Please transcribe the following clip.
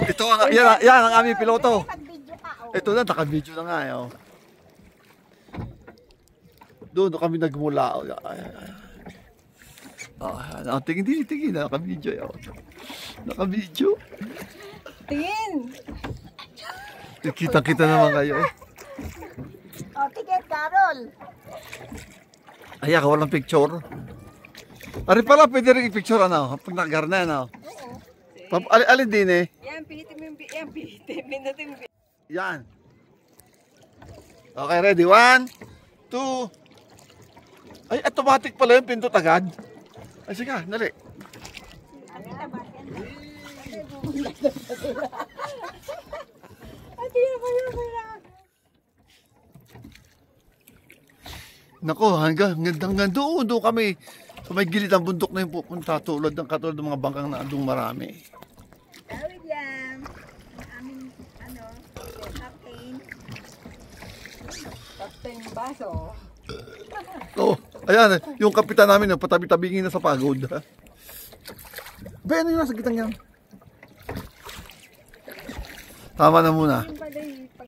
Ito ang, yan ang aming piloto. Pag-video ka, oh. Ito na, naka-video na nga. Oh. Doon kami nagmula. Tingin, naka-video. Naka-video. Tingin! Kita-kita naman kayo. Oh, ticket, Carol. Ay, ako walang picture. Ari pala, pwede rin i-picture ano, pag nag-garna, ano. Oo. Alin din eh. Yan, pihitin mo yung yan, pihitin. Minutin mo. Yan. Okay, ready? 1, 2. Ay, automatic pala yung pindot agad. Ay, sige, dali. Nako, hanggang doon kami. So may gilid ang bundok na yung pupunta katulad ng mga bangkang na andong marami. Tawid yan. Ang aming, captain. Captain Baso. Oh, ayan, yung kapitan namin, patabi-tabingin na sa pagod. Ba, ano yung nasa gitang yan? Tama na muna. Yung pala yung